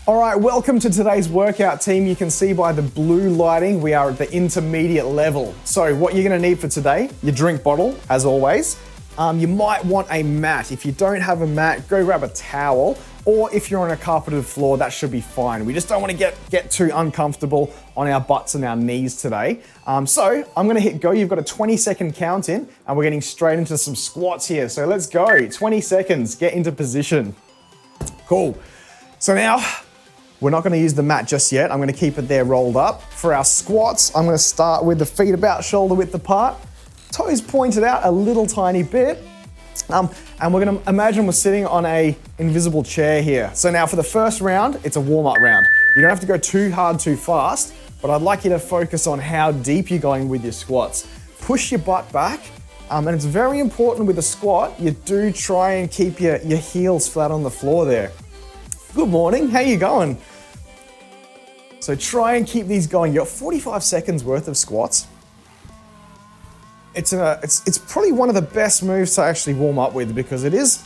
All right, welcome to today's workout, team. You can see by the blue lighting, we are at the intermediate level. So what you're gonna need for today, your drink bottle, as always. You might want a mat. If you don't have a mat, go grab a towel, or if you're on a carpeted floor, that should be fine. We just don't wanna get too uncomfortable on our butts and our knees today. So I'm gonna hit go. You've got a 20-second count in, and we're getting straight into some squats here. So let's go, 20 seconds, get into position. Cool. So now, we're not gonna use the mat just yet. I'm gonna keep it there rolled up. For our squats, I'm gonna start with the feet about shoulder width apart, toes pointed out a little tiny bit. And we're gonna imagine we're sitting on a invisible chair here. So now for the first round, it's a warm-up round. You don't have to go too hard, too fast, but I'd like you to focus on how deep you're going with your squats. Push your butt back, and it's very important with a squat, you do try and keep your heels flat on the floor there. Good morning, how you going? So try and keep these going. You've got 45 seconds worth of squats. It's probably one of the best moves to actually warm up with, because it is,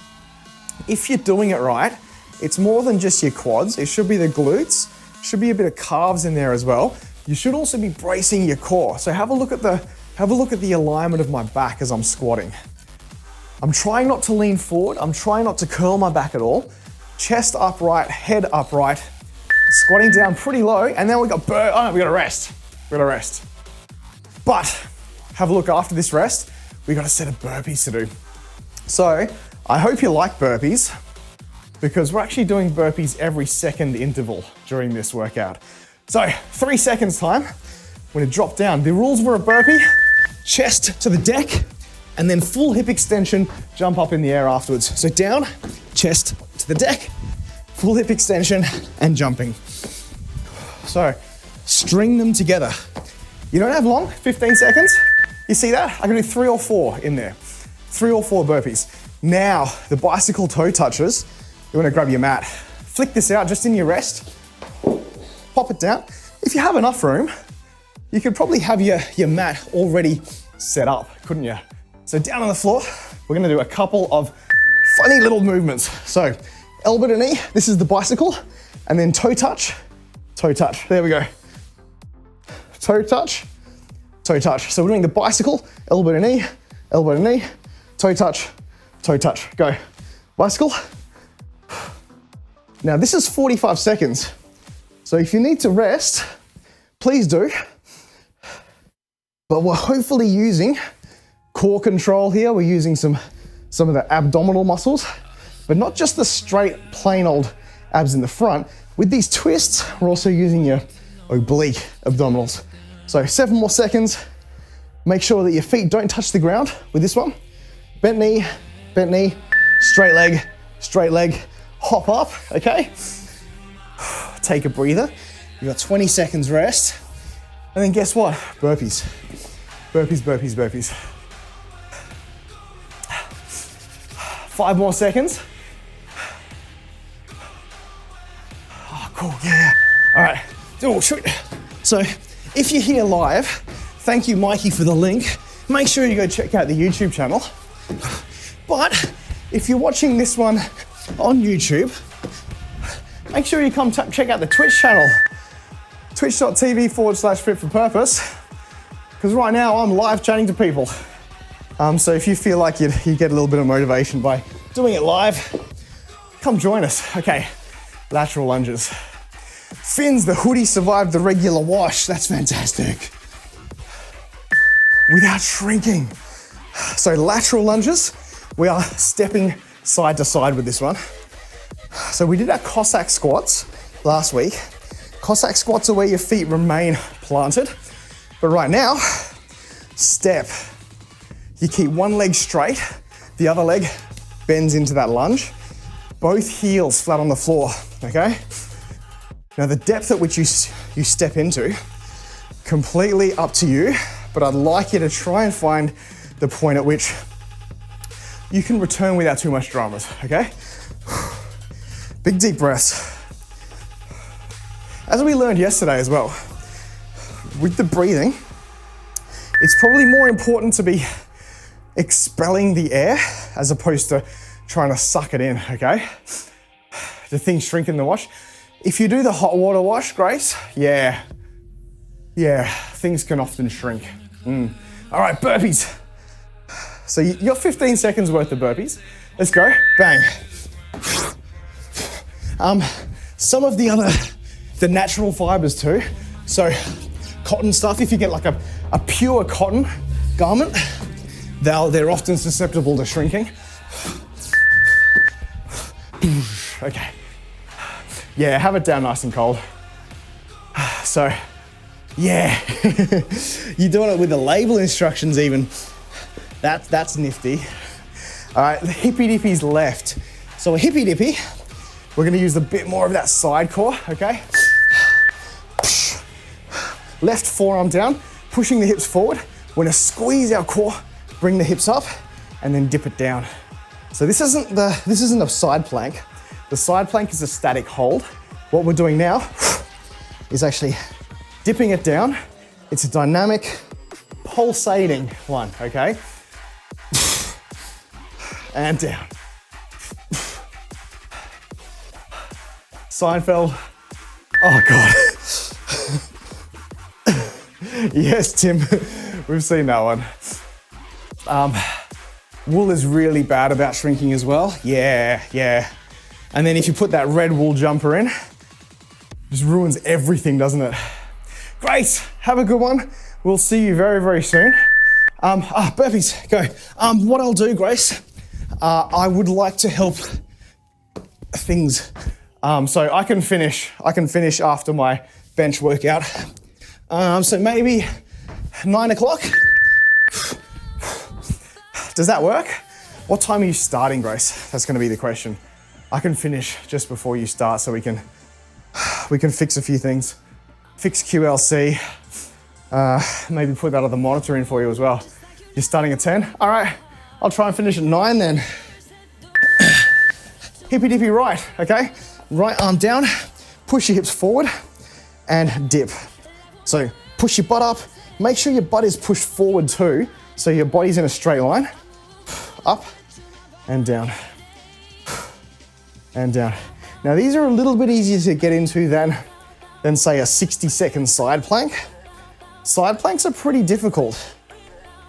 if you're doing it right, it's more than just your quads. It should be the glutes, should be a bit of calves in there as well. You should also be bracing your core. So have a look at the alignment of my back as I'm squatting. I'm trying not to lean forward. I'm trying not to curl my back at all. Chest upright, head upright. Squatting down pretty low, and then we gotta rest. We gotta rest. But have a look after this rest, we got a set of burpees to do. So I hope you like burpees, because we're actually doing burpees every second interval during this workout. So 3 seconds time, we're gonna drop down. The rules for a burpee, chest to the deck, and then full hip extension, jump up in the air afterwards. So down, chest to the deck, full hip extension, and jumping. So, string them together. You don't have long, 15 seconds. You see that? I can do 3 or 4 in there. 3 or 4 burpees. Now, the bicycle toe touches, you wanna grab your mat. Flick this out just in your rest. Pop it down. If you have enough room, you could probably have your mat already set up, couldn't you? So down on the floor, we're gonna do a couple of funny little movements. So, elbow to knee, this is the bicycle, and then toe touch, there we go. Toe touch, toe touch. So we're doing the bicycle, elbow to knee, toe touch, go. Bicycle. Now this is 45 seconds. So if you need to rest, please do. But we're hopefully using core control here. We're using some of the abdominal muscles, but not just the straight, plain old abs in the front. With these twists, we're also using your oblique abdominals. So 7 more seconds. Make sure that your feet don't touch the ground with this one. Bent knee, straight leg, hop up, okay? Take a breather. You've got 20 seconds rest. And then guess what? Burpees. 5 more seconds. Oh, cool, yeah. All right, oh, shoot. So if you're here live, thank you, Mikey, for the link. Make sure you go check out the YouTube channel. But if you're watching this one on YouTube, make sure you come check out the Twitch channel, twitch.tv/fit for purpose, because right now I'm live chatting to people. So if you feel like you get a little bit of motivation by doing it live, come join us. Okay, lateral lunges. Fins, the hoodie survived the regular wash. That's fantastic. Without shrinking. So lateral lunges, we are stepping side to side with this one. So we did our Cossack squats last week. Cossack squats are where your feet remain planted. But right now, step. You keep one leg straight, the other leg bends into that lunge. Both heels flat on the floor, okay? Now the depth at which you step into, completely up to you, but I'd like you to try and find the point at which you can return without too much dramas, okay? Big deep breaths. As we learned yesterday as well, with the breathing, it's probably more important to be expelling the air as opposed to trying to suck it in, okay? Do things shrink in the wash? If you do the hot water wash, Grace, yeah, things can often shrink. All right, burpees. So you got 15 seconds worth of burpees. Let's go, bang. Some of the natural fibers too. So cotton stuff, if you get like a pure cotton garment, they're often susceptible to shrinking. Okay. Yeah, have it down nice and cold. So, yeah. You're doing it with the label instructions even. That's nifty. All right, the hippy dippy's left. So a hippy dippy, we're gonna use a bit more of that side core, okay? Left forearm down, pushing the hips forward. We're gonna squeeze our core, bring the hips up, and then dip it down. So this isn't a side plank. The side plank is a static hold. What we're doing now is actually dipping it down. It's a dynamic, pulsating one, okay? And down. Seinfeld. Oh God. Yes, Tim, we've seen that one. Wool is really bad about shrinking as well. Yeah. And then if you put that red wool jumper in, just ruins everything, doesn't it? Great, have a good one. We'll see you very, very soon. Burpees, go. What I'll do, Grace, I would like to help things. So I can finish after my bench workout. So maybe 9 o'clock. Does that work? What time are you starting, Grace? That's gonna be the question. I can finish just before you start so we can fix a few things. Fix QLC, maybe put that other monitor in for you as well. You're starting at 10? All right, I'll try and finish at 9 then. Hippy dippy right, okay? Right arm down, push your hips forward and dip. So push your butt up, make sure your butt is pushed forward too, so your body's in a straight line. Up and down. And down. Now these are a little bit easier to get into than say a 60-second side plank. Side planks are pretty difficult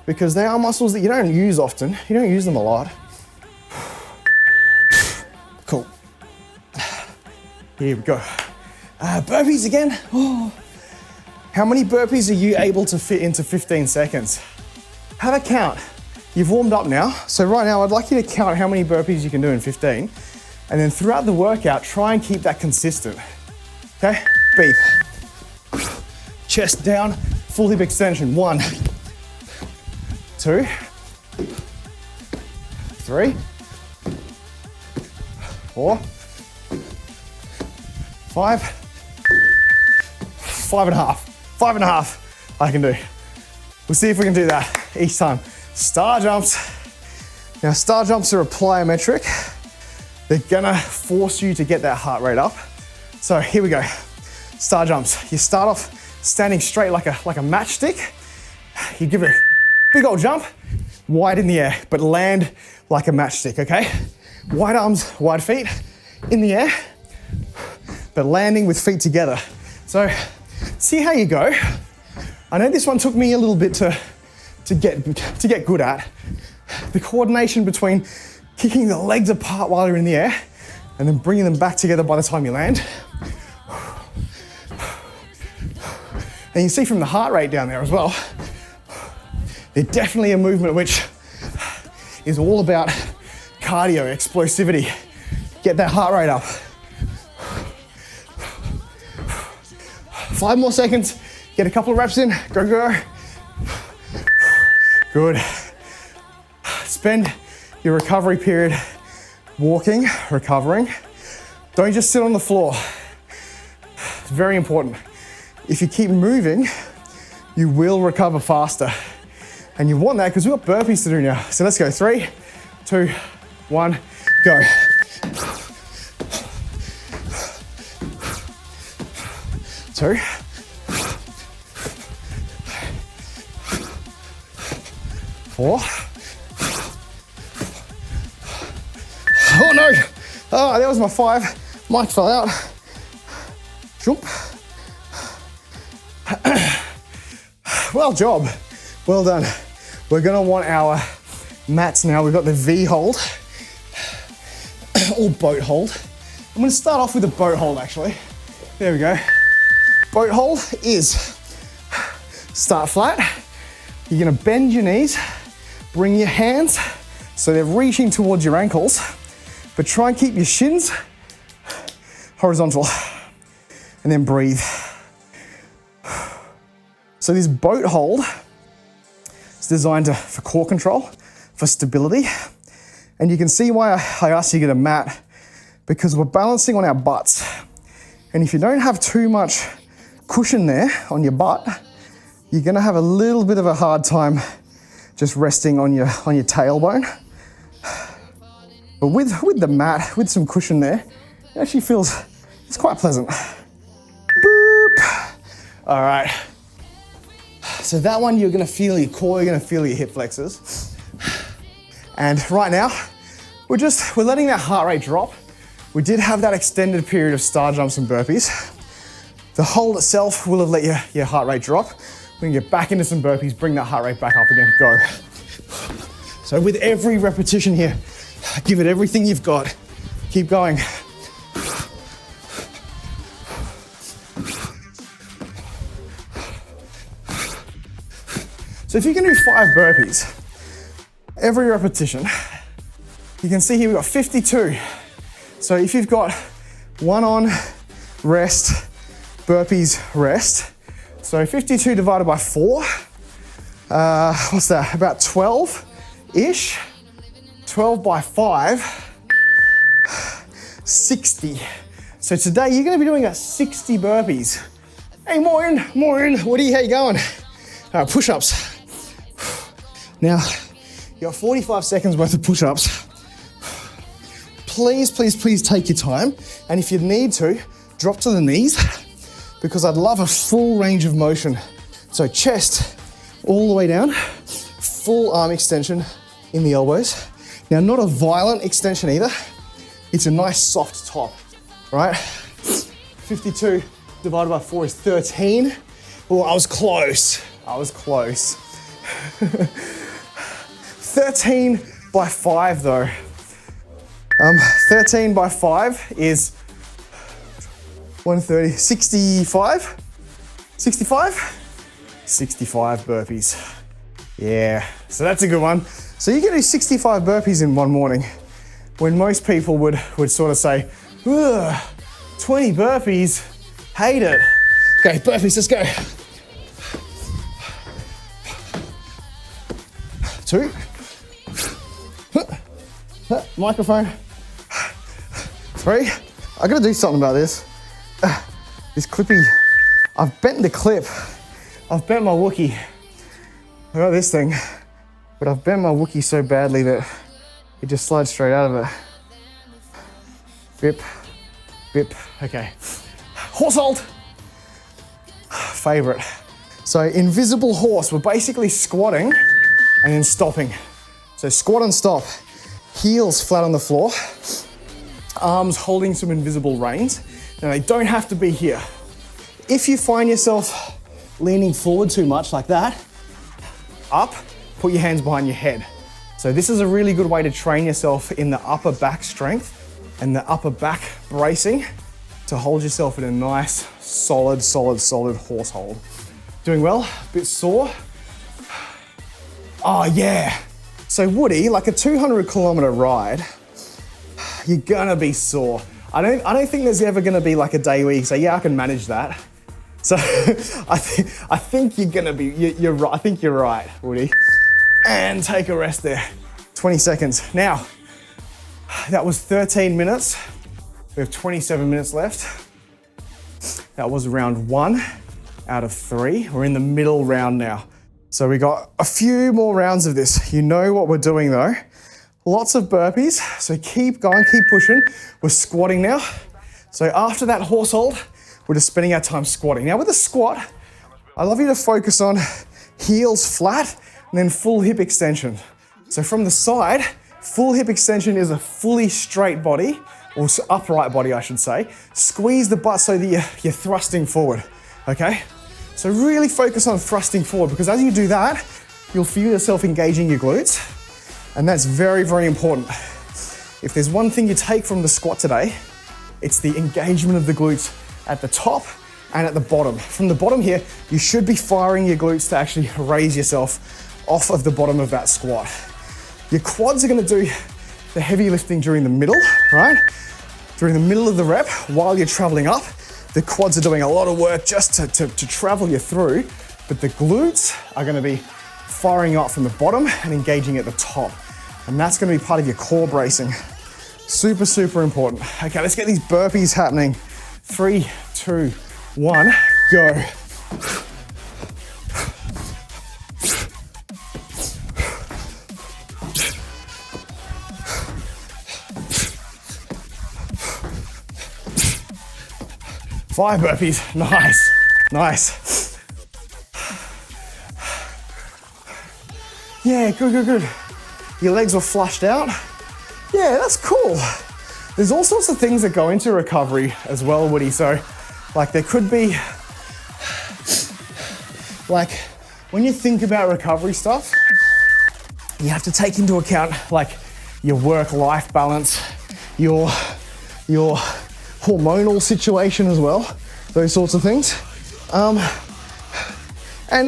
because they are muscles that you don't use often. You don't use them a lot. Cool. Here we go. Burpees again. Oh. How many burpees are you able to fit into 15 seconds? Have a count. You've warmed up now. So right now I'd like you to count how many burpees you can do in 15. And then throughout the workout, try and keep that consistent. Okay, beep. Chest down, full hip extension. 1, 2, 3, 4, 5, 5.5. 5.5 I can do. We'll see if we can do that each time. Star jumps. Now star jumps are a plyometric. They're gonna force you to get that heart rate up. So here we go. Star jumps. You start off standing straight like a matchstick. You give it a big old jump, wide in the air, but land like a matchstick, okay? Wide arms, wide feet in the air, but landing with feet together. So see how you go. I know this one took me a little bit to get good at. The coordination between kicking the legs apart while you're in the air and then bringing them back together by the time you land. And you can see from the heart rate down there as well, they're definitely a movement which is all about cardio, explosivity. Get that heart rate up. 5 more seconds, get a couple of reps in, go. Good. Spend your recovery period walking, recovering. Don't just sit on the floor. It's very important. If you keep moving, you will recover faster. And you want that because we've got burpees to do now. So let's go, 3, 2, 1, go. 2. 4. Oh no! Oh, that was my 5. Mike fell out. Jump. Well job. Well done. We're gonna want our mats now. We've got the V hold or boat hold. I'm gonna start off with a boat hold actually. There we go. Boat hold is start flat. You're gonna bend your knees, bring your hands so they're reaching towards your ankles, but try and keep your shins horizontal and then breathe. So this boat hold is designed for core control, for stability. And you can see why I asked you to get a mat, because we're balancing on our butts. And if you don't have too much cushion there on your butt, you're gonna have a little bit of a hard time just resting on your tailbone. But with the mat, with some cushion there, it actually feels, it's quite pleasant. Boop. All right. So that one, you're gonna feel your core, you're gonna feel your hip flexors. And right now, we're letting that heart rate drop. We did have that extended period of star jumps and burpees. The hold itself will have let your heart rate drop. We can get back into some burpees, bring that heart rate back up again, go. So with every repetition here, give it everything you've got. Keep going. So if you can do 5 burpees, every repetition, you can see here we've got 52. So if you've got 1 on, rest, burpees, rest. So 52 divided by 4, what's that? About 12-ish. 12 by 5, 60. So today you're gonna be doing 60 burpees. Hey, Maureen, Woody, how you going? Push-ups. Now, you got 45 seconds worth of push-ups. Please, please, please take your time. And if you need to, drop to the knees, because I'd love a full range of motion. So chest all the way down, full arm extension in the elbows. Now, not a violent extension either. It's a nice soft top, right? 52 divided by 4 is 13. Oh, I was close. 13 by 5 though. 13 by 5 is 130, 65? 65? 65 burpees. Yeah, so that's a good one. So you can do 65 burpees in one morning, when most people would sort of say, ugh, 20 burpees, hate it. Okay, burpees, let's go. 2. Microphone. 3. I gotta do something about this. This clippy, I've bent the clip. I've bent my Wookie. I got this thing, but I've bent my Wookie so badly that it just slides straight out of it. Bip, bip, okay. Horse hold. Favorite. So invisible horse, we're basically squatting and then stopping. So squat and stop. Heels flat on the floor. Arms holding some invisible reins. Now they don't have to be here. If you find yourself leaning forward too much like that, up, put your hands behind your head. So this is a really good way to train yourself in the upper back strength and the upper back bracing to hold yourself in a nice, solid horse hold. Doing well, a bit sore. Oh yeah. So Woody, like a 200-kilometer ride, you're gonna be sore. I don't think there's ever gonna be like a day where you say, yeah, I can manage that. So I think you're gonna be, you're right. I think you're right, Woody. And take a rest there. 20 seconds. Now, that was 13 minutes. We have 27 minutes left. That was round 1 out of 3. We're in the middle round now. So we got a few more rounds of this. You know what we're doing though. Lots of burpees, so keep going, keep pushing. We're squatting now. So after that horse hold, we're just spending our time squatting. Now with a squat, I love you to focus on heels flat and then full hip extension. So from the side, full hip extension is a fully straight body, or upright body, I should say. Squeeze the butt so that you're thrusting forward, okay? So really focus on thrusting forward, because as you do that, you'll feel yourself engaging your glutes, and that's very, very important. If there's one thing you take from the squat today, it's the engagement of the glutes at the top and at the bottom. From the bottom here, you should be firing your glutes to actually raise yourself off of the bottom of that squat. Your quads are gonna do the heavy lifting during the middle, right? During the middle of the rep, while you're traveling up, the quads are doing a lot of work just to travel you through, but the glutes are gonna be firing up from the bottom and engaging at the top. And that's gonna be part of your core bracing. Super, super important. Okay, let's get these burpees happening. 3, 2, 1, go. Five burpees, nice, nice. Yeah, good, good, good. Your legs were flushed out. Yeah, that's cool. There's all sorts of things that go into recovery as well, Woody. So, like there could be, like when you think about recovery stuff, you have to take into account like your work-life balance, your hormonal situation as well, those sorts of things. And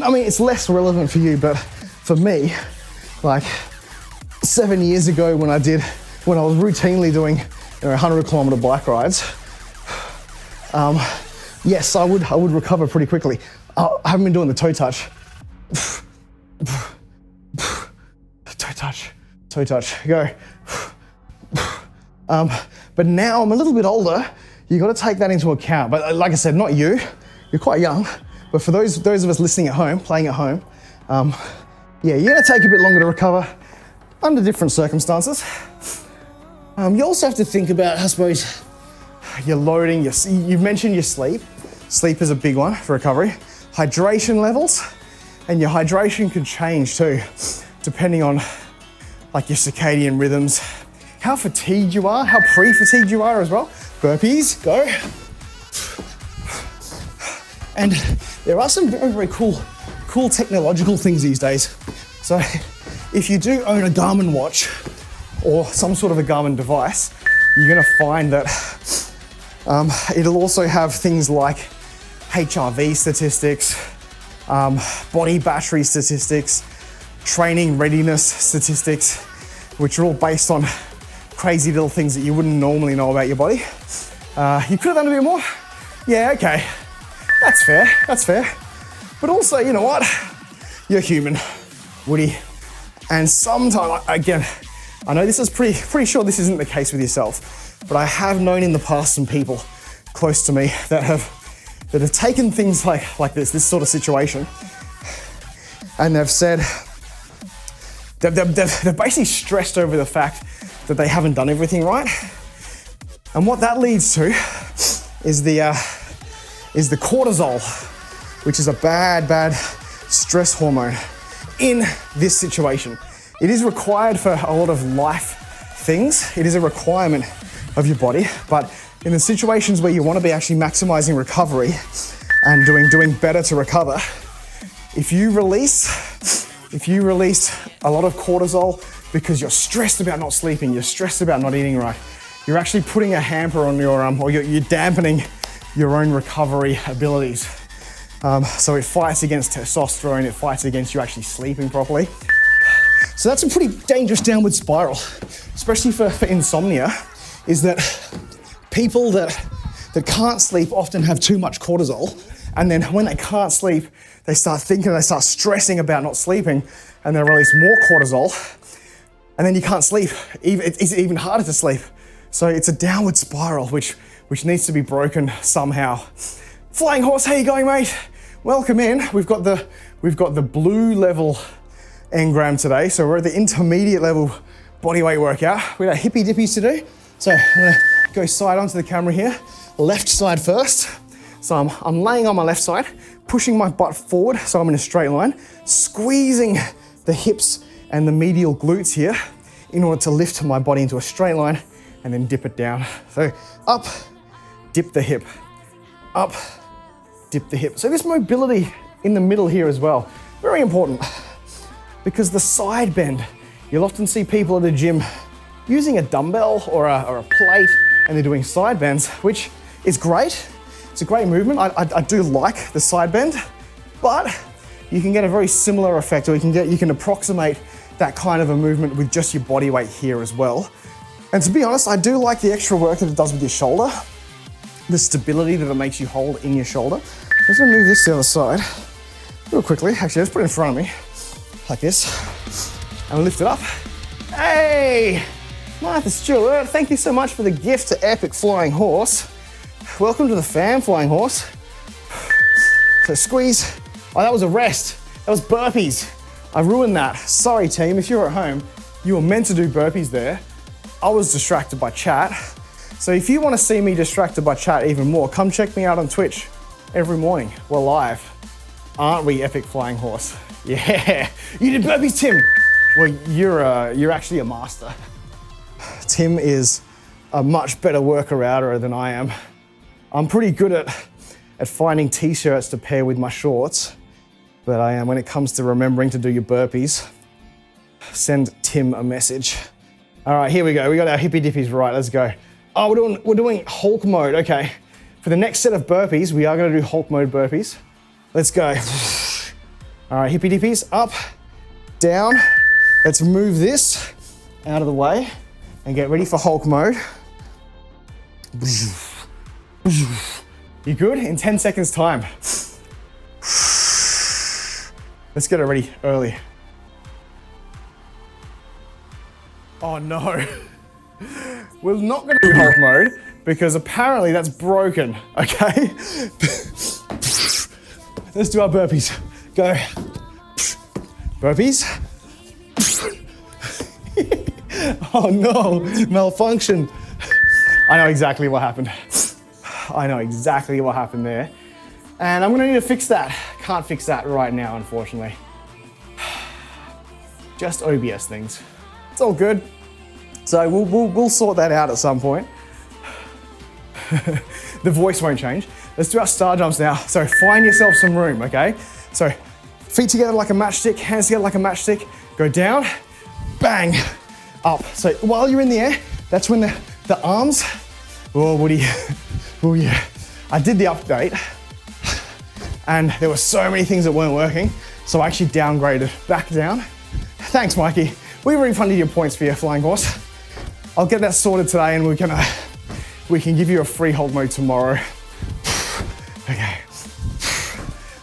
I mean, it's less relevant for you, but for me, like 7 years ago when I was routinely doing 100-kilometer bike rides, yes, I would recover pretty quickly. I haven't been doing the toe touch. Toe touch, go. But now I'm a little bit older, you got to take that into account. But like I said, not you, you're quite young, but for those of us listening at home, playing at home, yeah, you're going to take a bit longer to recover under different circumstances. You also have to think about, I suppose, your loading, you've mentioned your sleep. Sleep is a big one for recovery. Hydration levels, and your hydration could change too, depending on like your circadian rhythms, how fatigued you are, how pre-fatigued you are as well. Burpees, go. And there are some very, very cool technological things these days. So if you do own a Garmin watch or some sort of a Garmin device, you're gonna find that it'll also have things like HRV statistics, body battery statistics, training readiness statistics, which are all based on crazy little things that you wouldn't normally know about your body. You could have done a bit more. Yeah, okay, that's fair. But also, you know what? You're human, Woody. And sometimes, again, I know this is pretty sure this isn't the case with yourself, but I have known in the past some people close to me that have taken things like this sort of situation, and they've said, they've basically stressed over the fact that they haven't done everything right. And what that leads to is the cortisol, which is a bad stress hormone in this situation. It is required for a lot of life things. It is a requirement of your body, but in the situations where you want to be actually maximizing recovery and doing better to recover, if you release a lot of cortisol because you're stressed about not sleeping, you're stressed about not eating right, you're actually putting a hamper on your or you're dampening your own recovery abilities. So it fights against testosterone, it fights against you actually sleeping properly. So that's a pretty dangerous downward spiral, especially for insomnia, is that people that can't sleep often have too much cortisol, and then when they can't sleep, they start thinking, they start stressing about not sleeping, and they release more cortisol, and then you can't sleep. It's even harder to sleep. So it's a downward spiral, which needs to be broken somehow. Flying Horse, how you going, mate? Welcome in. We've got the blue level engram today, so we're at the intermediate level bodyweight workout. We got hippy dippies to do. So I'm gonna go side onto the camera here. Left side first. So I'm laying on my left side, pushing my butt forward so I'm in a straight line, squeezing the hips and the medial glutes here in order to lift my body into a straight line, and then dip it down. So up, dip the hip, up, dip the hip. So this mobility in the middle here as well, very important, because the side bend, you'll often see people at the gym using a dumbbell or a plate, and they're doing side bends, which is great. It's a great movement. I do like the side bend, but you can get a very similar effect, or you can approximate that kind of a movement with just your body weight here as well. And to be honest, I do like the extra work that it does with your shoulder, the stability that it makes you hold in your shoulder. I'm just gonna move this to the other side real quickly. Actually, let's put it in front of me, like this, and lift it up. Hey, Martha Stewart, thank you so much for the gift to Epic Flying Horse. Welcome to the fam, Flying Horse. So squeeze. Oh, that was a rest. That was burpees. I ruined that. Sorry, team. If you're at home, you were meant to do burpees there. I was distracted by chat. So if you want to see me distracted by chat even more, come check me out on Twitch every morning. We're live. Aren't we, Epic Flying Horse? Yeah. You did burpees, Tim. Well, you're actually a master. Tim is a much better worker-outer than I am. I'm pretty good at finding t-shirts to pair with my shorts, but I am when it comes to remembering to do your burpees. Send Tim a message. All right, here we go. We got our hippy dippies right. Let's go. Oh, we're doing Hulk mode. Okay. For the next set of burpees, we are going to do Hulk mode burpees. Let's go. All right, hippy dippies up, down. Let's move this out of the way and get ready for Hulk mode. You good? In 10 seconds time. Let's get it ready early. Oh no. We're not gonna do Hulk mode because apparently that's broken, okay? Let's do our burpees. Go. Burpees. Oh no, malfunction. I know exactly what happened. I know exactly what happened there. And I'm gonna need to fix that. Can't fix that right now, unfortunately. Just OBS things. It's all good. So we'll sort that out at some point. The voice won't change. Let's do our star jumps now. So find yourself some room, okay? So feet together like a matchstick, hands together like a matchstick. Go down, bang, up. So while you're in the air, that's when the arms, oh Woody, oh yeah. I did the update and there were so many things that weren't working. So I actually downgraded back down. Thanks, Mikey. We refunded your points for your Flying Horse. I'll get that sorted today and we can give you a free Hulk mode tomorrow. Okay.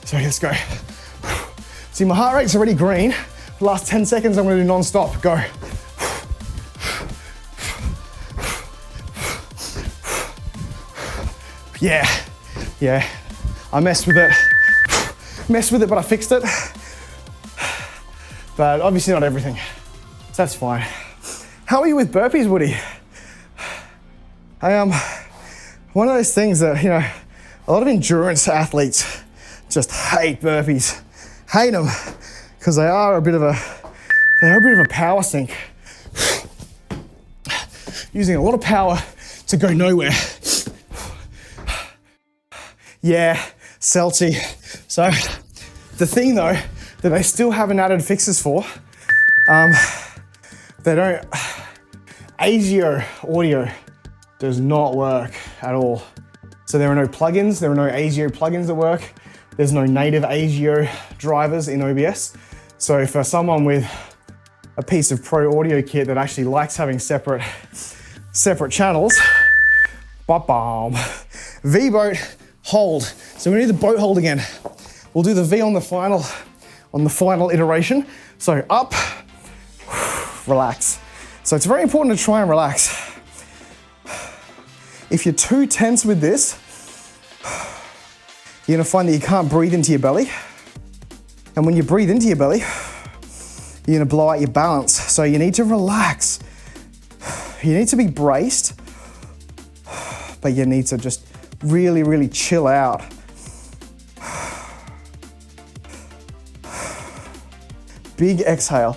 So let's go. See, my heart rate's already green. The last 10 seconds I'm gonna do non-stop. Go. Yeah. I messed with it, but I fixed it. But obviously not everything, so that's fine. How are you with burpees, Woody? I am one of those things that, you know, a lot of endurance athletes just hate burpees. Hate them, because they are a bit of a power sink. Using a lot of power to go nowhere. Yeah, Celty. So the thing though, that they still haven't added fixes for, ASIO audio does not work at all. So there are no plugins, there are no ASIO plugins that work. There's no native ASIO drivers in OBS. So for someone with a piece of pro audio kit that actually likes having separate channels, ba-bam. V-boat, hold. So we need the boat hold again. We'll do the V on the final iteration. So up, relax. So it's very important to try and relax. If you're too tense with this, you're gonna find that you can't breathe into your belly. And when you breathe into your belly, you're gonna blow out your balance. So you need to relax. You need to be braced, but you need to just really, really chill out. Big exhale.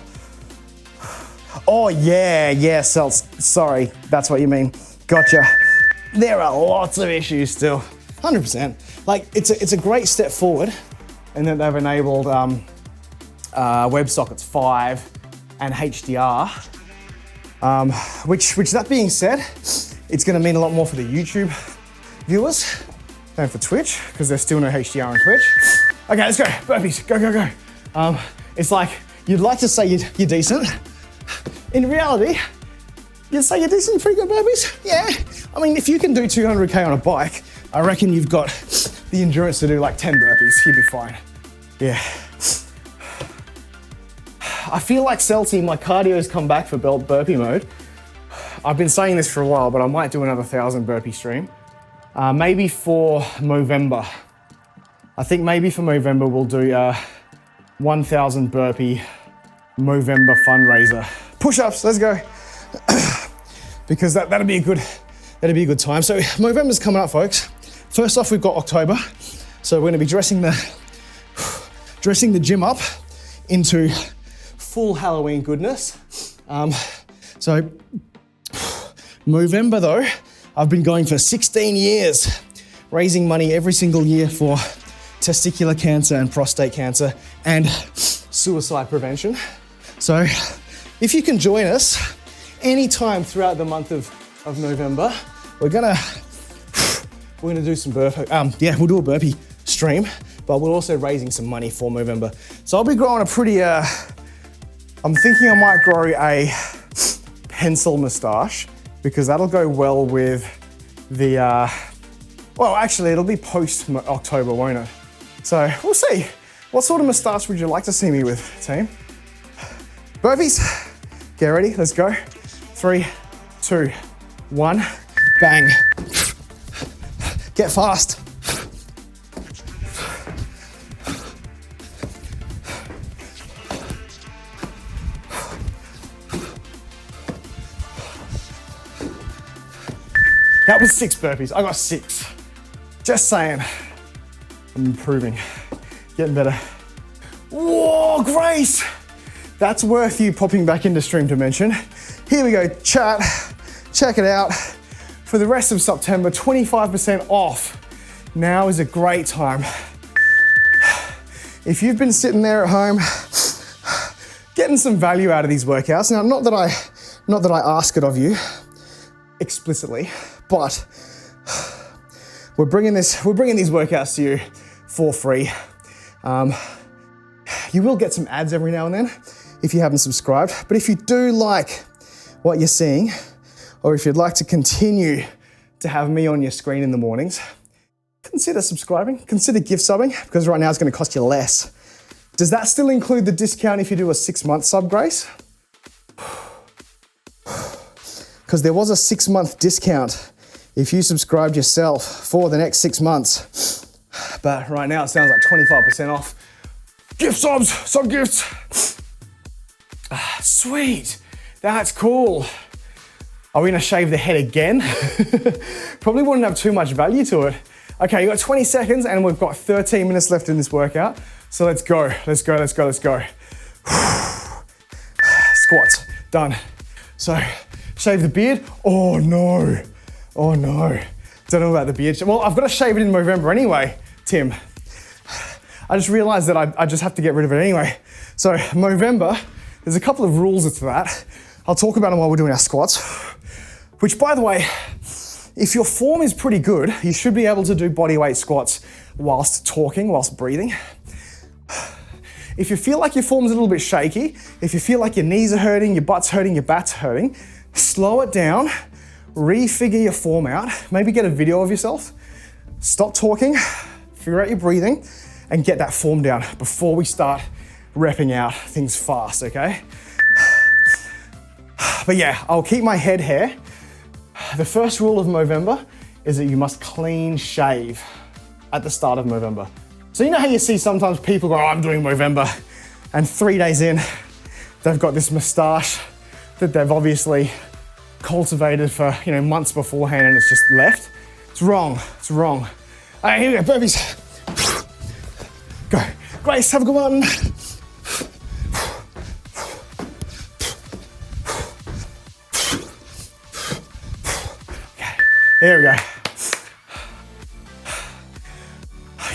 Oh yeah, Celts. Sorry, that's what you mean. Gotcha. There are lots of issues still. 100%. Like it's a great step forward, and then they've enabled WebSockets 5 and HDR. Which that being said, it's going to mean a lot more for the YouTube viewers than for Twitch, because there's still no HDR on Twitch. Okay, let's go. Burpees. Go. It's like you'd like to say you're decent. In reality, you'd say you're decent, pretty good burpees. Yeah. I mean, if you can do 200K on a bike, I reckon you've got the endurance to do like 10 burpees. You'd be fine. Yeah. I feel like Celty, my cardio's come back for burpee mode. I've been saying this for a while, but I might do another 1,000 burpee stream. Maybe for Movember. I think maybe for Movember we'll do 1,000 burpee Movember fundraiser. Push-ups, let's go. Because that'd be a good time. So Movember's coming up, folks. First off, we've got October. So we're gonna be dressing the gym up into full Halloween goodness. So Movember though, I've been going for 16 years, raising money every single year for testicular cancer and prostate cancer and suicide prevention. So if you can join us anytime throughout the month of November, we're gonna do some burpee, we'll do a burpee stream, but we're also raising some money for Movember. So I'll be growing a pretty, I'm thinking I might grow a pencil moustache, because that'll go well with the, well, actually it'll be post-October, won't it? So we'll see. What sort of moustache would you like to see me with, team? Burpees, get ready, let's go. 3, 2, 1, bang. Get fast. That was 6 burpees, I got 6. Just saying, I'm improving, getting better. Whoa, Grace! That's worth you popping back into Stream Dimension. Here we go, chat, check it out. For the rest of September, 25% off. Now is a great time. If you've been sitting there at home, getting some value out of these workouts, now not that I ask it of you explicitly, but we're bringing these workouts to you for free. You will get some ads every now and then if you haven't subscribed, but if you do like what you're seeing, or if you'd like to continue to have me on your screen in the mornings, consider subscribing, consider gift subbing, because right now it's going to cost you less. Does that still include the discount if you do a 6-month sub, Grace? Because there was a 6-month discount if you subscribed yourself for the next 6 months. But right now it sounds like 25% off. Gift subs, sub gifts. Sweet, that's cool. Are we gonna shave the head again? Probably wouldn't have too much value to it. Okay, you got 20 seconds and we've got 13 minutes left in this workout. So let's go. Squats, done. So, shave the beard. Oh no. Don't know about the beard. Well, I've got to shave it in November anyway, Tim. I just realized that I just have to get rid of it anyway. So, November, there's a couple of rules to that. I'll talk about them while we're doing our squats. Which, by the way, if your form is pretty good, you should be able to do bodyweight squats whilst talking, whilst breathing. If you feel like your form's a little bit shaky, if you feel like your knees are hurting, your butt's hurting, your back's hurting, slow it down, refigure your form out, maybe get a video of yourself, stop talking, figure out your breathing, and get that form down before we start repping out things fast, okay? But yeah, I'll keep my head hair. The first rule of Movember is that you must clean shave at the start of Movember. So you know how you see sometimes people go, oh, I'm doing Movember, and 3 days in, they've got this moustache that they've obviously cultivated for months beforehand and it's just left. It's wrong. All right, here we go, burpees. Go. Grace, have a good one. There we go.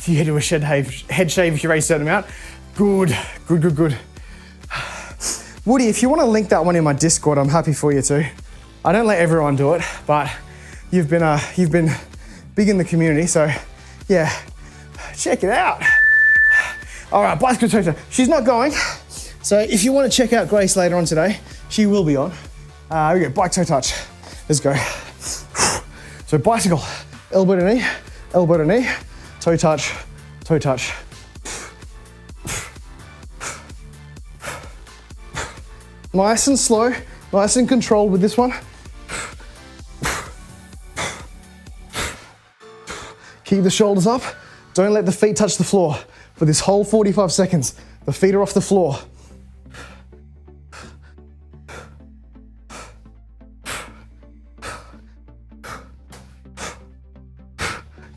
Do you do a head shave if you raise a certain amount? Good, good, good, good. Woody, if you want to link that one in my Discord, I'm happy for you too. I don't let everyone do it, but you've been big in the community, so yeah, check it out. All right, bicycle toe touch. She's not going, so if you want to check out Grace later on today, she will be on. We go, bike toe touch. Let's go. So bicycle, elbow to knee, toe touch, toe touch. Nice and slow, nice and controlled with this one. Keep the shoulders up. Don't let the feet touch the floor. For this whole 45 seconds, the feet are off the floor.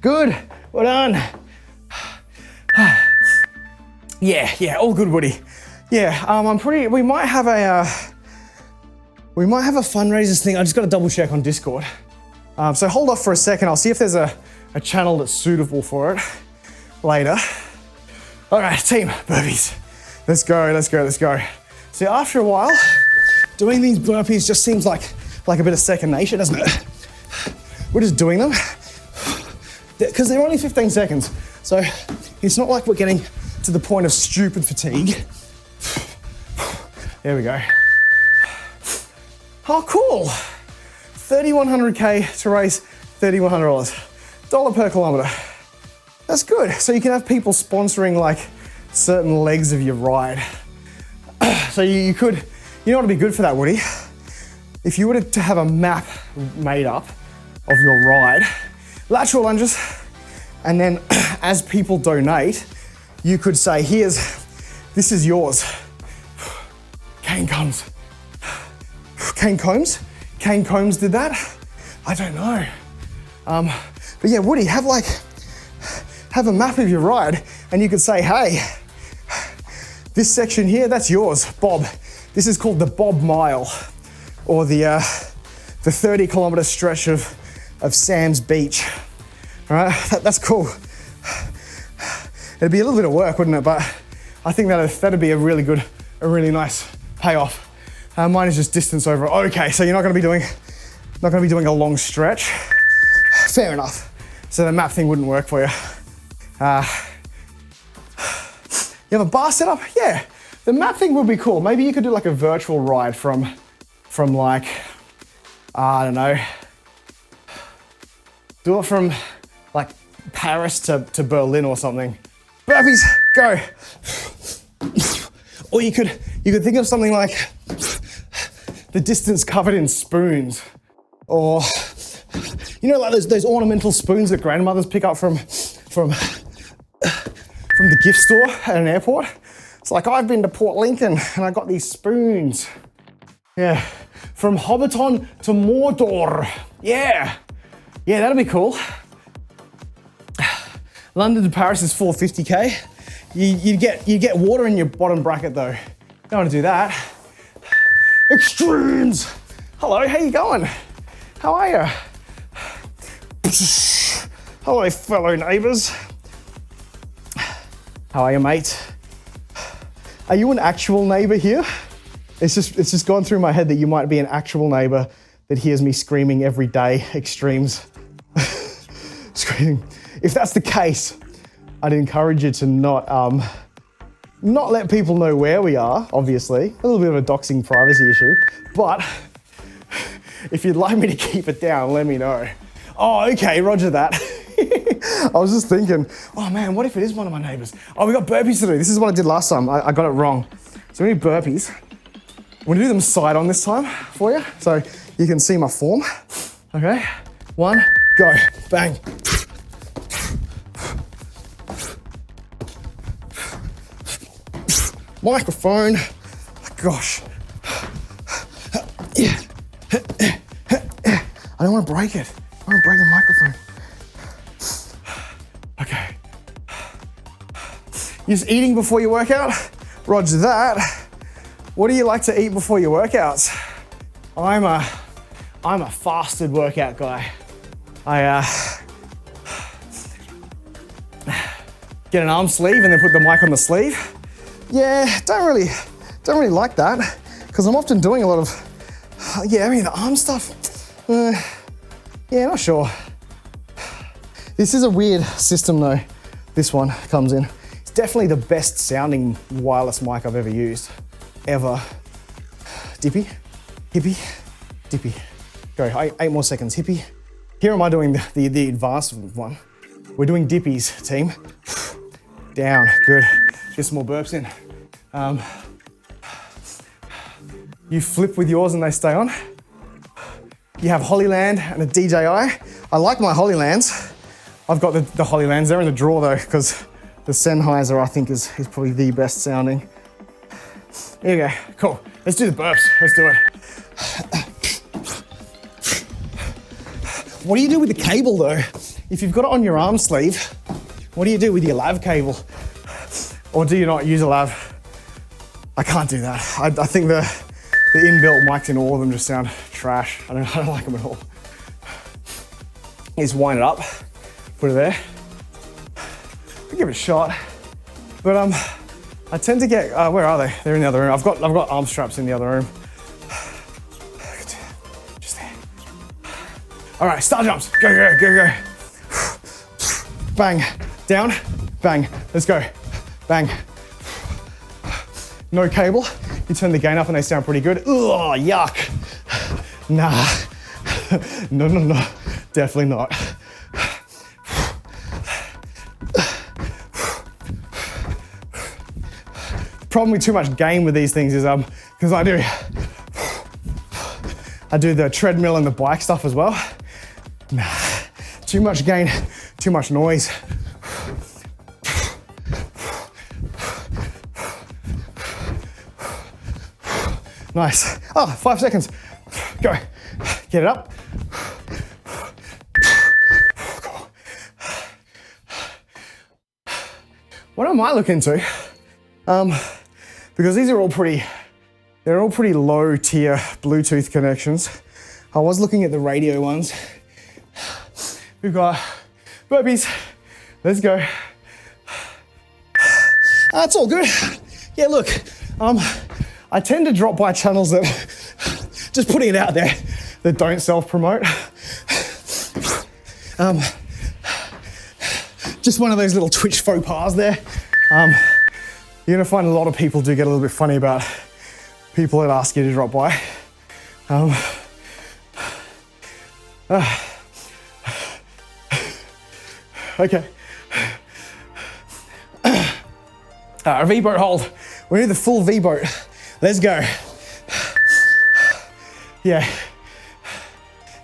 Good, well done. Yeah, all good, Woody. Yeah, we might have a fundraisers thing. I just got to double check on Discord. So hold off for a second. I'll see if there's a channel that's suitable for it later. All right, team, burpees. Let's go. See, after a while, doing these burpees just seems like a bit of second nature, doesn't it? We're just doing them because they're only 15 seconds. So it's not like we're getting to the point of stupid fatigue. There we go. Oh, cool. 3,100K to raise $3,100. $1 per kilometer. That's good. So you can have people sponsoring like certain legs of your ride. So you know what would be good for that, Woody? If you were to have a map made up of your ride, lateral lunges, and then as people donate, you could say, this is yours. Cane Combs. Cane Combs did that? I don't know. But yeah, Woody, have a map of your ride and you could say, hey, this section here, that's yours, Bob. This is called the Bob Mile, or the 30-kilometer stretch of Sam's Beach. All right, that's cool. It'd be a little bit of work, wouldn't it? But I think that'd be a really nice payoff. Mine is just distance over. Okay, so you're not going to be doing a long stretch. Fair enough. So the map thing wouldn't work for you. You have a bar set up? Yeah, the map thing would be cool. Maybe you could do like a virtual ride from like, I don't know, do it from like Paris to Berlin or something. Burpees, go. Or you could think of something like the distance covered in spoons, or you know, like those ornamental spoons that grandmothers pick up from the gift store at an airport. It's like, I've been to Port Lincoln and I got these spoons. Yeah, from Hobbiton to Mordor. Yeah, that'd be cool. London to Paris is 450K. You get water in your bottom bracket though. Don't want to do that. Extremes. Hello, how you going? How are you? Hello, fellow neighbours. How are you, mate? Are you an actual neighbour here? It's just gone through my head that you might be an actual neighbour that hears me screaming every day, extremes. Screaming. If that's the case, I'd encourage you to not let people know where we are, obviously. A little bit of a doxing privacy issue, but if you'd like me to keep it down, let me know. Oh, okay, roger that. I was just thinking, oh man, what if it is one of my neighbours? Oh, we got burpees to do. This is what I did last time. I got it wrong. So we need burpees. We're gonna do them side on this time for you, so you can see my form. Okay, 1, go, bang. Microphone, gosh. I don't want to break it. I don't want to break the microphone. Okay. You're just eating before you work out? Roger that. What do you like to eat before your workouts? I'm a fasted workout guy. I get an arm sleeve and then put the mic on the sleeve. Yeah, don't really like that because I'm often doing a lot of, the arm stuff. Yeah, not sure. This is a weird system though. This one comes in. It's definitely the best sounding wireless mic I've ever used, ever. Dippy, hippie, dippy. Go, 8 more seconds, hippie. Here am I doing the advanced one. We're doing dippies, team. Down, good. Get some more burps in. You flip with yours and they stay on. You have Hollyland and a DJI. I like my Hollylands. I've got the Hollylands. They're in the drawer though, because the Sennheiser I think is probably the best sounding. Here we go, cool. Let's do the burps, let's do it. What do you do with the cable though? If you've got it on your arm sleeve, what do you do with your lav cable? Or do you not use a lav? I can't do that. I think the inbuilt mics in all of them just sound trash. I don't like them at all. Just wind it up, put it there. I'll give it a shot. But I tend to get, where are they? They're in the other room. I've got arm straps in the other room. Just there. All right, star jumps. Go, go, go, go. Bang, down, bang. Let's go. Bang. No cable. You turn the gain up and they sound pretty good. Oh, yuck. Nah. No. Definitely not. The problem with too much gain with these things is because I do the treadmill and the bike stuff as well. Nah. Too much gain, too much noise. Nice. Oh, 5 seconds. Go. Get it up. What I might look into, because these are all pretty low tier Bluetooth connections. I was looking at the radio ones. We've got burpees. Let's go. That's all good. Yeah, look, I tend to drop by channels that, just putting it out there, that don't self-promote. Just one of those little Twitch faux pas there. You're gonna find a lot of people do get a little bit funny about people that ask you to drop by. Okay. A V-boat hold. We need the full V-boat. Let's go. Yeah,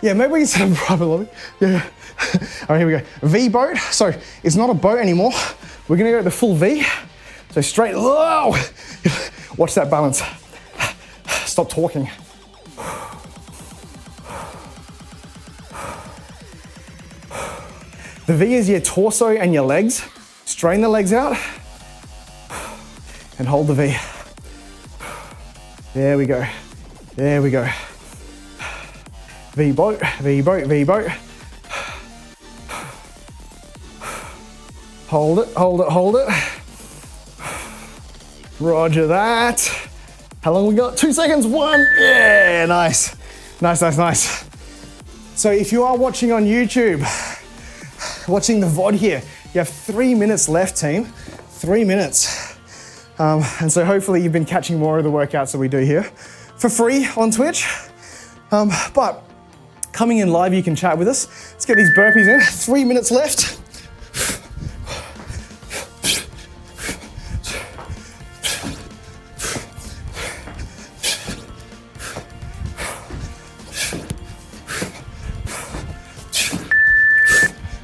maybe we can set up a private lobby. Yeah. All right, here we go. V-boat. So it's not a boat anymore. We're gonna go the full V. So straight, whoa! Watch that balance. Stop talking. The V is your torso and your legs. Strain the legs out and hold the V. There we go. There we go. V-boat, V-boat, V-boat. Hold it, hold it, hold it. Roger that. How long we got? 2 seconds, 1. Yeah, nice. Nice, nice, nice. So if you are watching on YouTube, watching the VOD here, you have 3 minutes left, team. 3 minutes. And so hopefully you've been catching more of the workouts that we do here for free on Twitch. But coming in live, you can chat with us. Let's get these burpees in. 3 minutes left.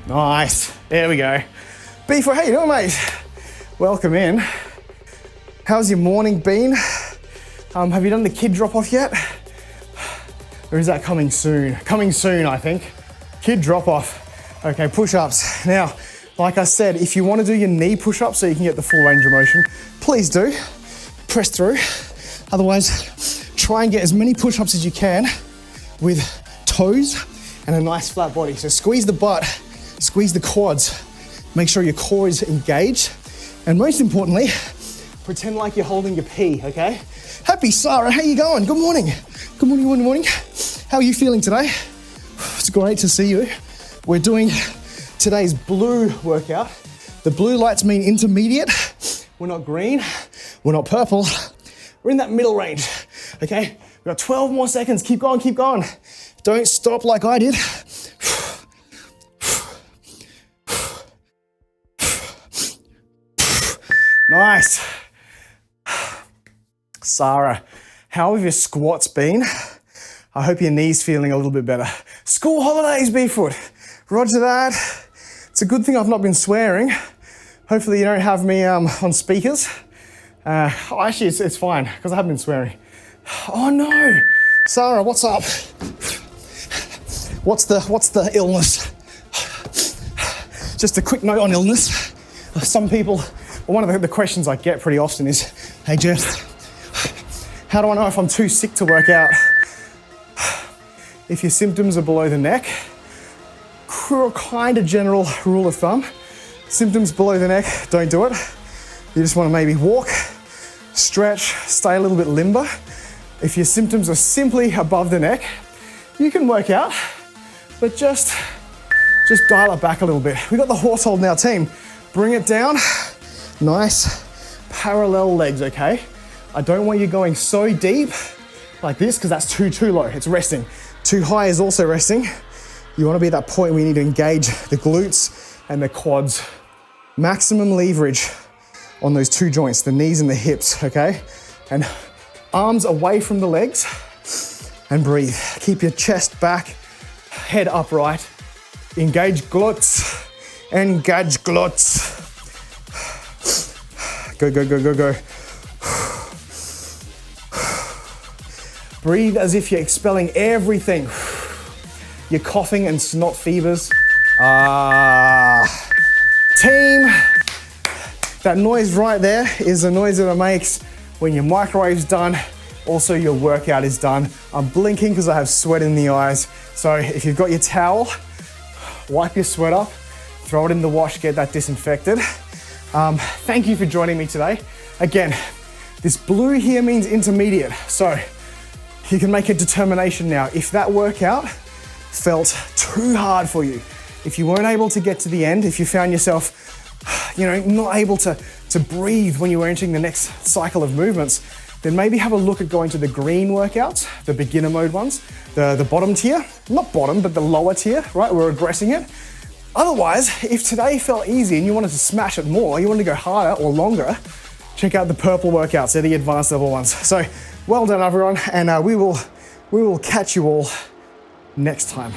Nice, there we go. B4, how you doing, mate? Welcome in. How's your morning been? Have you done the kid drop off yet? Or is that coming soon? Coming soon, I think. Kid drop off. Okay, push-ups. Now, like I said, if you want to do your knee push-ups so you can get the full range of motion, please do. Press through. Otherwise, try and get as many push-ups as you can with toes and a nice flat body. So squeeze the butt, squeeze the quads, make sure your core is engaged, and most importantly, pretend like you're holding your pee, okay? Happy Sarah, how you going? Good morning. Good morning, good morning. How are you feeling today? It's great to see you. We're doing today's blue workout. The blue lights mean intermediate. We're not green, we're not purple. We're in that middle range, okay? We've got 12 more seconds, keep going, keep going. Don't stop like I did. Nice. Sarah, how have your squats been? I hope your knee's feeling a little bit better. School holidays, B-foot. Roger that. It's a good thing I've not been swearing. Hopefully you don't have me on speakers. Actually, it's fine, because I haven't been swearing. Oh no! Sarah, what's up? What's the illness? Just a quick note on illness. Some people, one of the questions I get pretty often is, hey Jeff, how do I know if I'm too sick to work out? If your symptoms are below the neck, kind of general rule of thumb, symptoms below the neck, don't do it. You just want to maybe walk, stretch, stay a little bit limber. If your symptoms are simply above the neck, you can work out, but just dial it back a little bit. We got the horse hold now, team. Bring it down, nice, parallel legs, okay? I don't want you going so deep like this, because that's too low, it's resting. Too high is also resting. You want to be at that point where you need to engage the glutes and the quads. Maximum leverage on those two joints, the knees and the hips, okay? And arms away from the legs and breathe. Keep your chest back, head upright. Engage glutes, engage glutes. Go, go, go, go, go. Breathe as if you're expelling everything. You're coughing and snot fevers. Team, that noise right there is the noise that it makes when your microwave's done, also your workout is done. I'm blinking because I have sweat in the eyes. So if you've got your towel, wipe your sweat up, throw it in the wash, get that disinfected. Thank you for joining me today. Again, this blue here means intermediate. So you can make a determination now. If that workout felt too hard for you, if you weren't able to get to the end, if you found yourself, not able to breathe when you were entering the next cycle of movements, then maybe have a look at going to the green workouts, the beginner mode ones, the bottom tier, not bottom, but the lower tier, right? We're regressing it. Otherwise, if today felt easy and you wanted to smash it more, you wanted to go harder or longer, check out the purple workouts. They're the advanced level ones. So well done, everyone. And we will catch you all next time.